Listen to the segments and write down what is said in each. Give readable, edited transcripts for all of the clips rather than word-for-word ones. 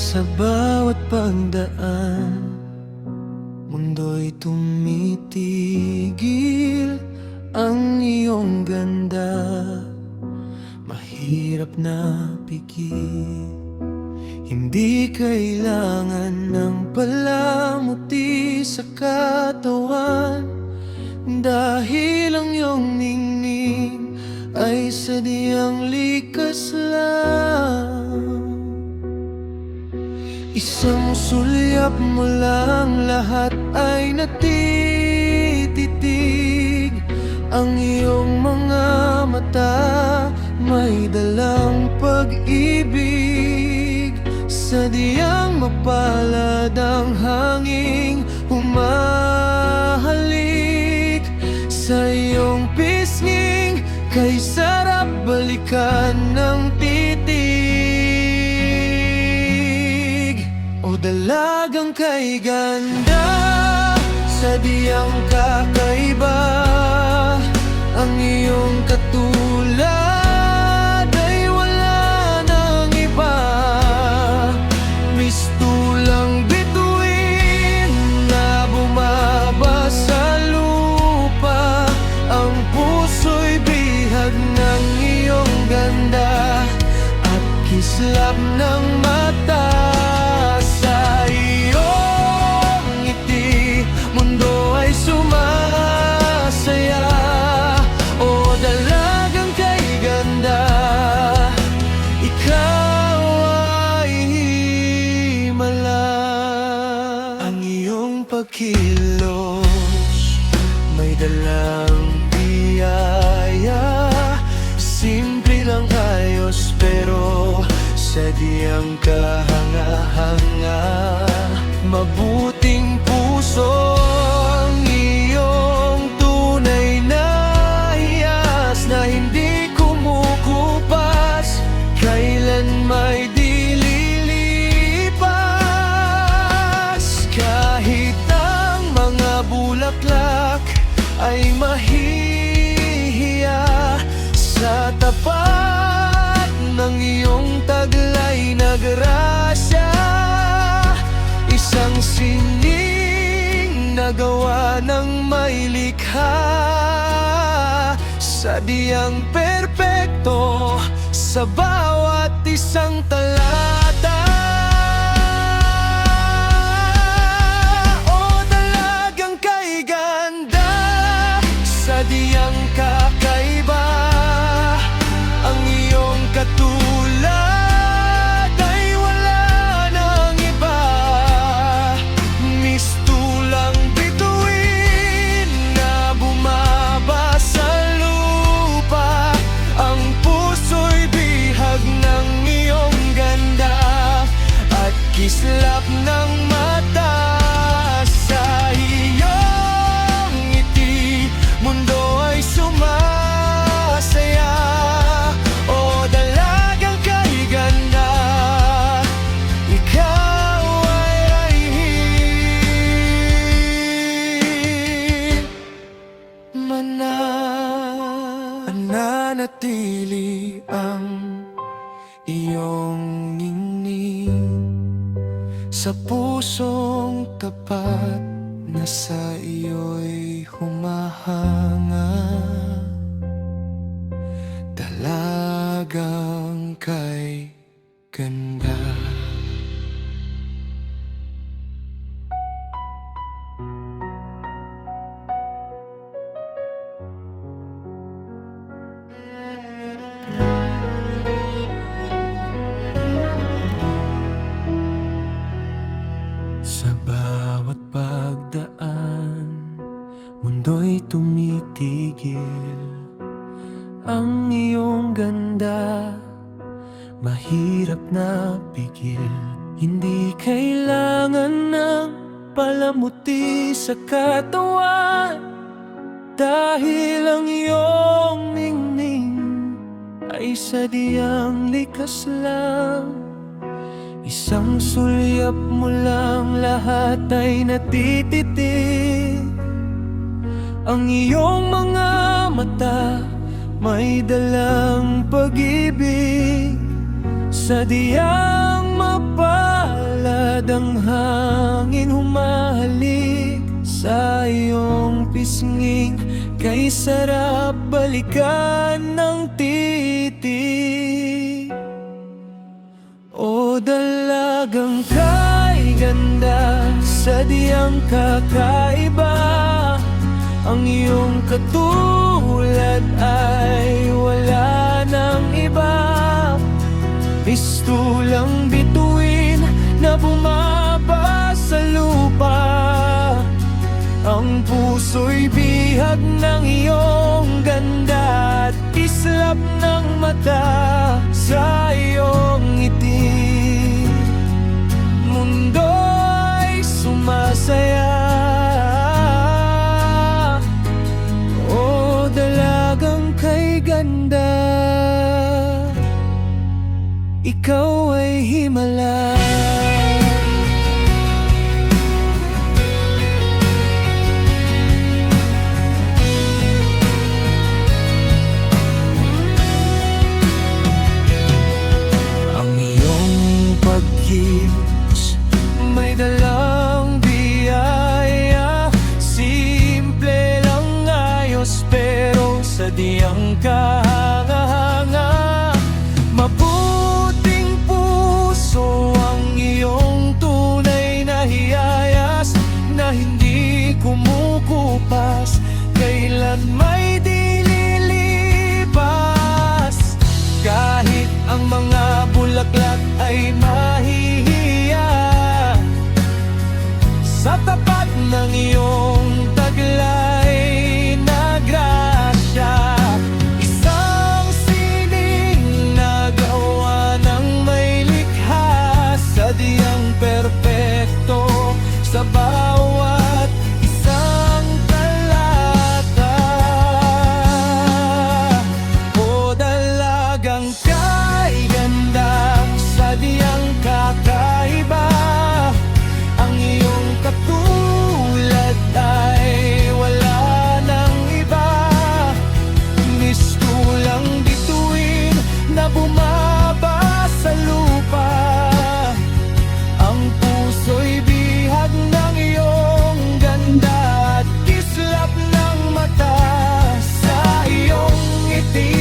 Sa bawat pagdaan, mundo'y tumitigil. Ang iyong ganda, mahirap na pigil. Hindi kailangan ng palamuti sa katawan, dahil ang iyong ningning ay sadyang likas lang. Isang sulyap mo lang, lahat ay natititig. Ang iyong mga mata may dalang pag-ibig. Sadyang mapalad ang hanging humahalik sa iyong pisnging, kay sarap balikan ng titig. O dalagang kay ganda, sadyang kakaiba. Ang iyong katulad ay wala nang iba. Mistulang bituin na bumaba sa lupa. Ang puso'y bihag ng iyong ganda at kislap ng mata. Sa iyong ngiti, mundo ay sumasaya. O dalagang kay ganda, ikaw ay himala. Ang iyong pagkilos may dalang biyaya. Simple lang ayos pero sadyang kahanga-hanga. Mabuting puso ang iyong tunay na hiyas, na hindi kumukupas, kailan may dililipas. Kahit ang mga bulaklak ay mahihiya sa tapat ng iyong taglay na grasya. Isang sining na gawa ng may likha, sadyang perpekto sa bawat isang talata. O dalagang kay ganda, sadyang kakaiba. Ang iyong katulad ay wala nang iba. Mistulang bituin na bumaba sa lupa. Ang puso'y bihag ng iyong ganda at kislap ng mata. Sa iyong ngiti, mundo ay sumasaya. O dalagang kay ganda, ikaw ay himala. Nananatili ang iyong ningning sa pusong tapat na sa iyo'y humahanga. Dalagang kay ganda. Sa bawat pagdaan, mundo'y tumitigil. Ang iyong ganda, mahirap na pigil. Hindi kailangan ng palamuti sa katawan, dahil ang iyong ningning ay sadyang likas lang. Isang sulyap mo lang, lahat ay natititig. Ang iyong mga mata may dalang pag-ibig, sadyang mapalad ang hangin humahalik sa iyong pisnging, kay sarap balikan ng titig. O dalagang kay ganda, sadyang kakaiba, ang iyong katulad ay wala nang iba. Mistulang bituin na bumaba sa lupa, ang puso'y bihag ng iyong ganda at islap ng mata sa iyong ngiti. Mundo ay sumasaya, o dalagang kay ganda, ikaw ay himala. Ang iyong pagkilos may dalang biyaya, simple lang ayos pero sadyang kahanga-hanga. Mabuting puso ang iyong tunay na hiyayas, na hindi kumukupas, kailan may dililipas. Kahit ang mga bulaklak ay mahihiya, sa tapat ng iyong taglay na grasya. Isang sining na gawa ng may likha, sadyang perpekto sa bawat isang talata. O dalagang kay ganda, sadyang kakaiba, ang iyong katulad ay wala nang iba. Mistulang bituin na bumaba sa lupa, ang puso'y bihag ng iyong ganda at kislap ng mata sa iyong ngiti.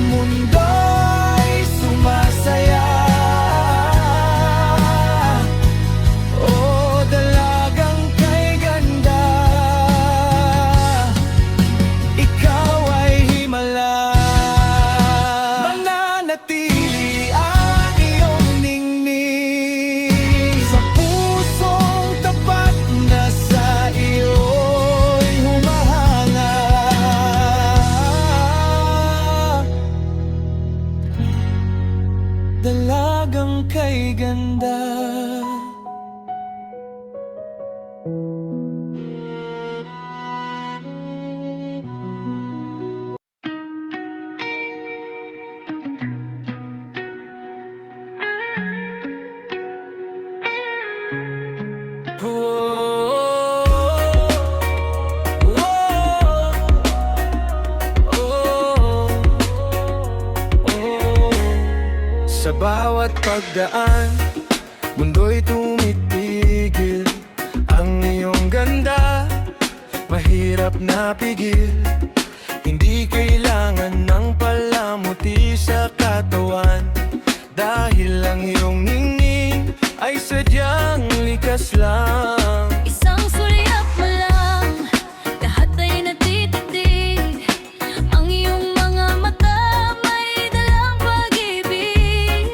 Mundo'y sumasaya, o dalagang kay ganda, ikaw ay himala. Mananatili ang iyong ningning sa pusong tapat na sa iyo'y humahanga. Dalagang kay ganda. Sa bawat pagdaan, mundo'y tumitigil, ang iyong ganda mahirap na pigil. Hindi kailangan ng palamuti sa katawan, dahil ang iyong ningning ay sadyang likas lang. Isang sulyap mo lang, lahat ay natititig. Ang iyong mga mata may dalang pag-ibig.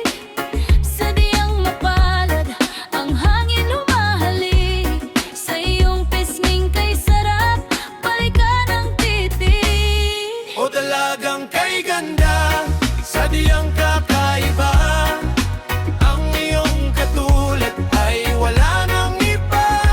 Sadyang mapalad, ang hangin humahalik sa iyong pisnging, kay sarap balikan ng titig. O dalagang kay ganda, sadyang kakaiba, ang iyong katulad ay wala nang iba.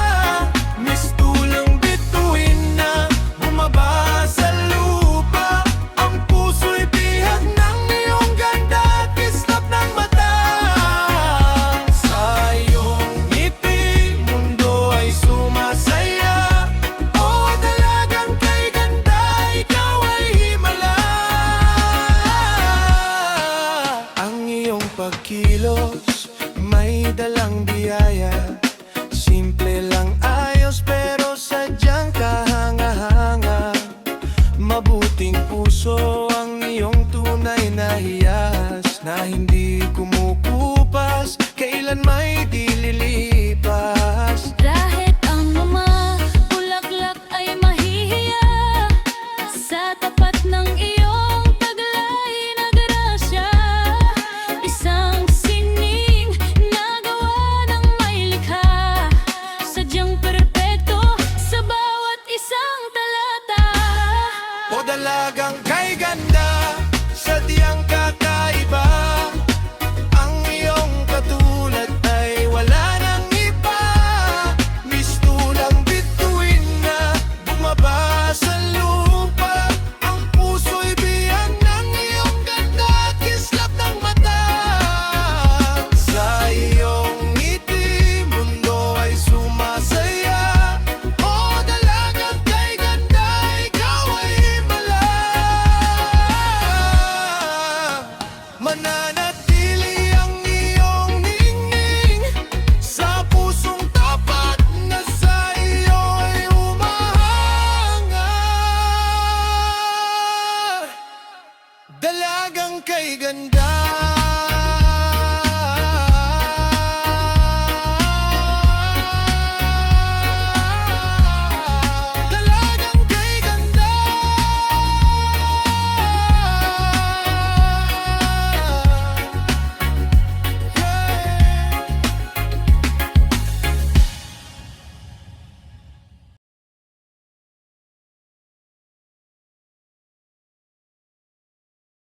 may dalang biyaya. Simple lang ayos pero sadyang kahanga-hanga. Mabuting puso ang iyong tunay na hiyas, na hindi kumukupas, kailan may di